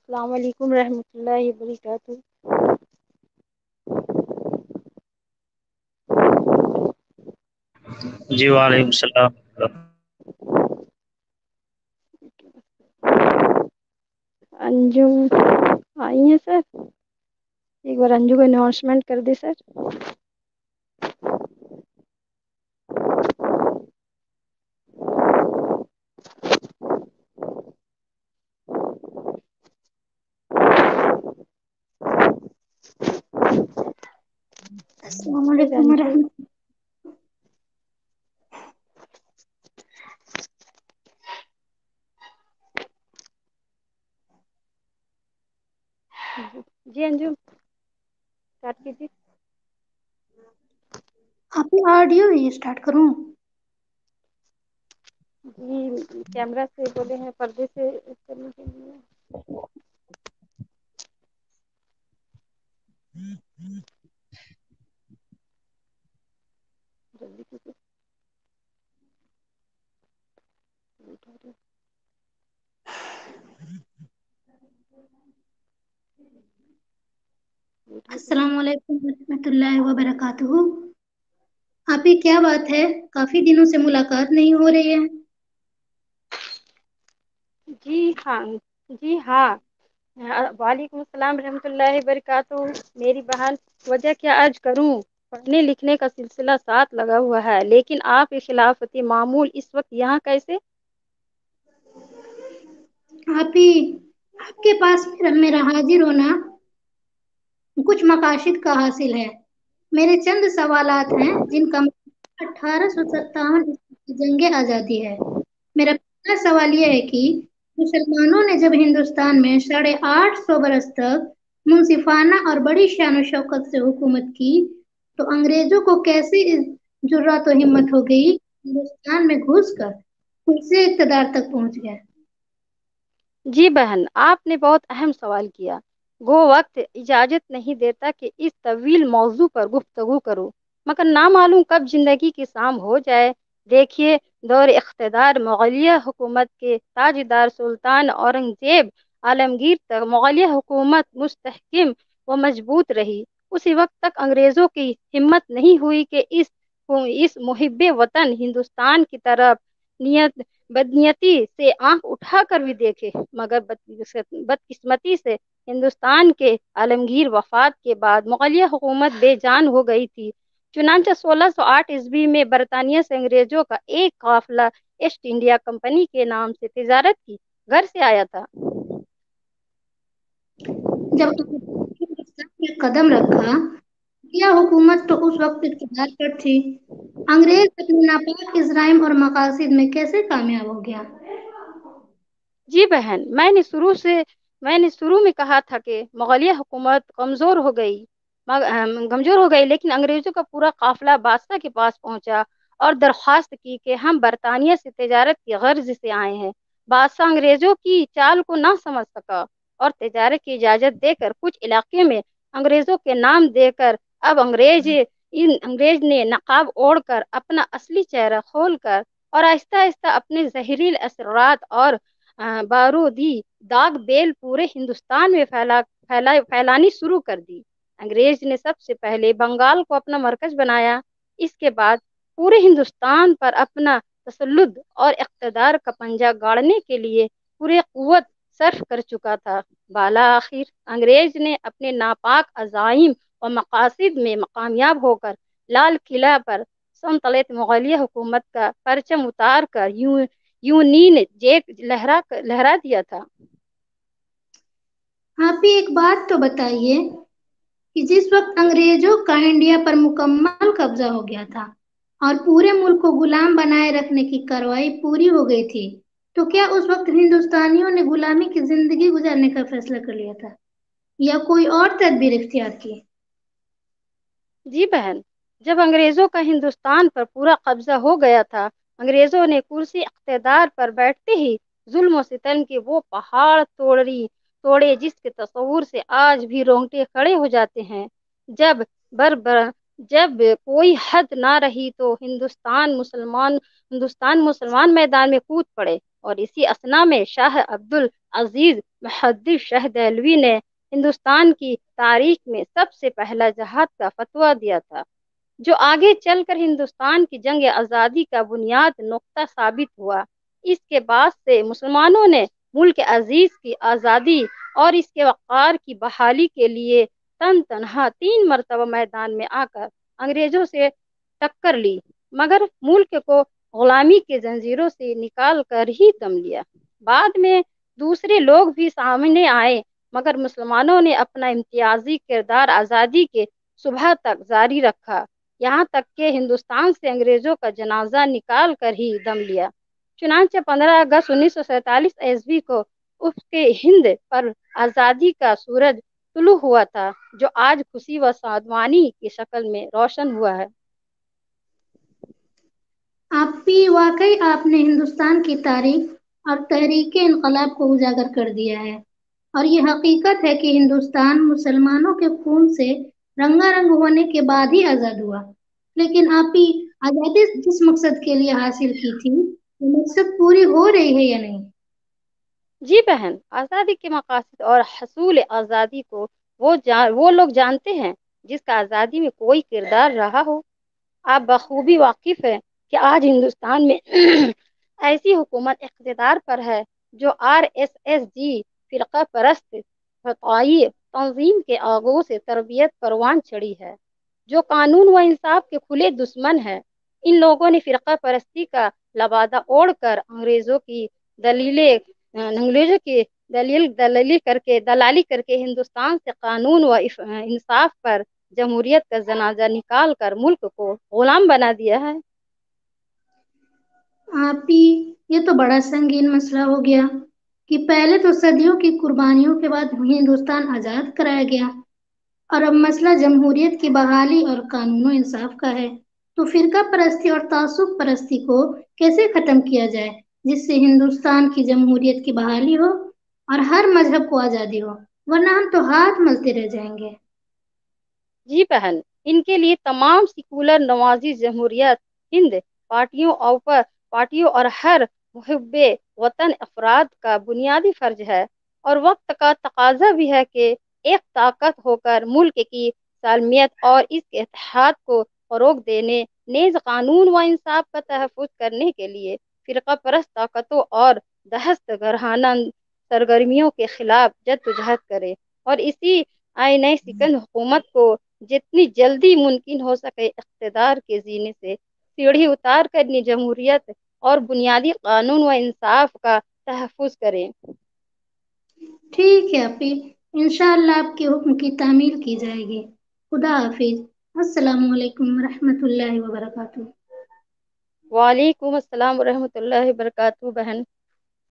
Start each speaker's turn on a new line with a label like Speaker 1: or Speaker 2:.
Speaker 1: السلام علیکم رحمۃ اللہ وبرکاتہ۔
Speaker 2: جی وعلیکم السلام۔
Speaker 1: انجم آئی ہیں سر؟ ایک بار انجو کو اناؤنسمنٹ کر دے سر۔
Speaker 3: السلام
Speaker 1: پھر
Speaker 3: علیکم
Speaker 1: انجو
Speaker 3: ورحمۃ
Speaker 1: جی انجو اسٹارٹ کیجیے۔
Speaker 3: آپ نے آڈیو ہی اسٹارٹ کروں؟
Speaker 1: جی کیمرہ سے بولے ہیں، پردے سے کرنے کے لیے۔ جلدی کیجیے۔
Speaker 3: السلام علیکم ورحمۃ اللہ وبرکاتہ۔ آپ ہی کیا بات ہے، کافی دنوں سے ملاقات نہیں ہو رہی ہے؟
Speaker 1: جی ہاں، جی ہاں، وعلیکم السلام رحمۃ اللہ وبرکاتہ۔ میری بہن، وجہ کیا عرض کروں، پڑھنے لکھنے کا سلسلہ ساتھ لگا ہوا ہے، لیکن آپ کے خلافت معمول اس وقت یہاں کیسے؟
Speaker 3: آپ کے پاس میرا حاضر ہونا کچھ مقاصد کا حاصل ہے۔ میرے چند سوالات ہیں جن کا 1857 کی جنگ آزادی ہے۔ میرا پہلا سوال یہ ہے کہ مسلمانوں نے جب ہندوستان میں 850 برس تک منصفانہ اور بڑی شان و شوکت سے حکومت کی، تو انگریزوں کو کیسے جرأت و ہمت ہو گئی ہندوستان میں گھس کر خود سے اقتدار تک پہنچ گئے؟
Speaker 1: جی بہن، آپ نے بہت اہم سوال کیا۔ وقت اجازت نہیں دیتا کہ اس طویل موضوع پر گفتگو کروں، مگر نامعلوم کب زندگی کی شام ہو جائے۔ دیکھیے، دور اقتدار مغلیہ حکومت کے تاجدار سلطان اورنگزیب عالمگیر تک مغلیہ حکومت مستحکم و مضبوط رہی۔ اسی وقت تک انگریزوں کی ہمت نہیں ہوئی کہ اس محب وطن ہندوستان کی طرف بدنیتی سے آنکھ اٹھا کر بھی دیکھے، مگر بدقسمتی سے ہندوستان کے عالمگیر وفات کے بعد مغلیہ حکومت بے جان ہو گئی تھی۔ چنانچہ 1608 میں برطانیہ سے انگریزوں کا ایک قافلہ ایسٹ انڈیا کمپنی کے نام سے تجارت کی گھر سے آیا تھا۔
Speaker 3: جب ہندوستان میں قدم رکھا، کیا حکومت تو اس وقت اقتدار پر تھی، انگریز اپنے ناپاک عزائم اور مقاصد میں کیسے کامیاب ہو گیا؟
Speaker 1: جی بہن، میں نے شروع میں کہا تھا کہ مغلیہ حکومت کمزور ہو گئی، لیکن انگریزوں کا پورا قافلہ بادشاہ کے پاس پہنچا اور درخواست کی کہ ہم برطانیہ سے تجارت کی غرض سے آئے ہیں۔ بادشاہ انگریزوں کی چال کو نہ سمجھ سکا اور تجارت کی اجازت دے کر کچھ علاقے میں انگریزوں کے نام دے کر اب انگریز نے نقاب اوڑھ کر اپنا اصلی چہرہ کھول کر اور آہستہ آہستہ اپنے زہریل اثرات اور بارودی داغ بیل پورے ہندوستان میں پھیلانی شروع کر دی۔ انگریز نے سب سے پہلے بنگال کو اپنا مرکز بنایا، اس کے بعد پورے ہندوستان پر اپنا تسلط اور اقتدار کا پنجہ گاڑنے کے لیے پورے قوت صرف کر چکا تھا۔ بالآخر انگریز نے اپنے ناپاک عزائم و مقاصد میں کامیاب ہو کر لال قلعہ پر سلطنت مغلیہ حکومت کا پرچم اتار کر یونین جیک لہرا دیا تھا۔
Speaker 3: آپ ہی ایک بات تو بتائیے کہ جس وقت انگریزوں کا انڈیا پر مکمل قبضہ ہو گیا تھا اور پورے ملک کو غلام بنائے رکھنے کی کارروائی پوری ہو گئی تھی، تو کیا اس وقت ہندوستانیوں نے غلامی کی زندگی گزارنے کا فیصلہ کر لیا تھا یا کوئی اور تدبیر اختیار کی؟
Speaker 1: جی بہن، جب انگریزوں کا ہندوستان پر پورا قبضہ ہو گیا تھا، انگریزوں نے کرسی اقتدار پر بیٹھتے ہی ظلم و ستم کے وہ پہاڑ توڑے جس کے تصور سے آج بھی رونگٹے کھڑے ہو جاتے ہیں۔ بر بر جب کوئی حد نہ رہی تو ہندوستان مسلمان میدان میں کود پڑے۔ اور اسی اسنا میں شاہ عبد العزیز محدث شاہ دہلوی نے ہندوستان کی تاریخ میں سب سے پہلا جہاد کا فتویٰ دیا تھا، جو آگے چل کر ہندوستان کی جنگ آزادی کا بنیاد نقطہ ثابت ہوا۔ اس کے بعد سے مسلمانوں نے ملک عزیز کی آزادی اور اس کے وقار کی بحالی کے لیے تن تنہا 3 مرتبہ میدان میں آ کر انگریزوں سے ٹکر لی، مگر ملک کو غلامی کے زنجیروں سے نکال کر ہی دم لیا۔ بعد میں دوسرے لوگ بھی سامنے آئے، مگر مسلمانوں نے اپنا امتیازی کردار آزادی کے صبح تک جاری رکھا، یہاں تک کہ ہندوستان سے انگریزوں کا جنازہ نکال کر ہی دم لیا۔ چنانچہ 15 اگست 1947 کو اس کے ہند پر آزادی کا سورج طلوع ہوا تھا، جو آج خوشی و سعادمانی کی شکل میں روشن ہوا ہے۔
Speaker 3: آپ بھی واقعی آپ نے ہندوستان کی تاریخ اور تحریک انقلاب کو اجاگر کر دیا ہے، اور یہ حقیقت ہے کہ ہندوستان مسلمانوں کے خون سے رنگا رنگ ہونے کے بعد ہی آزاد ہوا۔ لیکن آپ ہی آزادی جس مقصد کے لیے حاصل کی تھی، وہ مقصد پوری ہو رہی ہے یا نہیں؟
Speaker 1: جی بہن، آزادی کے مقاصد اور حصول آزادی کو وہ لوگ جانتے ہیں جس کا آزادی میں کوئی کردار رہا ہو۔ آپ بخوبی واقف ہیں کہ آج ہندوستان میں ایسی حکومت اقتدار پر ہے جو RSS جی فرقہ پرست فتوائی تنظیم کے آغو سے تربیت پروان چڑھی ہے، جو قانون و انصاف کے کھلے دشمن ہے۔ ان لوگوں نے فرقہ پرستی کا لبادہ اوڑھ کر انگریزوں کی دلالی کر کے ہندوستان سے قانون و انصاف پر جمہوریت کا جنازہ نکال کر ملک کو غلام بنا دیا ہے۔
Speaker 3: آپ ہی یہ تو بڑا سنگین مسئلہ ہو گیا کہ پہلے تو صدیوں کی قربانیوں کے بعد ہندوستان آزاد کرایا گیا، اور اب مسئلہ جمہوریت کی بحالی اور قانون و انصاف کا ہے۔ تو فرقہ پرستی اور تعصب پرستی کو کیسے ختم کیا جائے جس سے ہندوستان کی جمہوریت کی بحالی ہو اور ہر مذہب کو آزادی ہو، ورنہ ہم تو ہاتھ ملتے رہ جائیں گے۔
Speaker 1: جی بہن، ان کے لیے تمام سیکولر نوازی جمہوریت ہند پارٹیوں اور ہر محب وطن افراد کا بنیادی فرض ہے، اور وقت کا تقاضا بھی ہے کہ ایک طاقت ہو کر ملک کی سالمیت اور اس کے اتحاد کو فروغ دینے، نیز قانون و انصاف کا تحفظ کرنے کے لیے فرقہ پرست طاقتوں اور دہشت گردانہ سرگرمیوں کے خلاف جدوجہد کرے، اور اسی آئین سکند حکومت کو جتنی جلدی ممکن ہو سکے اقتدار کے زینے سے سیڑھی اتار کر اپنی جمہوریت اور بنیادی قانون و انصاف کا تحفظ کریں۔
Speaker 3: ٹھیک ہے اپی، انشاءاللہ آپ کے حکم کی تعمیل کی جائے گی۔ خدا حافظ۔ السلام علیکم ورحمۃ اللہ وبرکاتہ۔
Speaker 1: وعلیکم السلام ورحمۃ اللہ وبرکاتہ بہن۔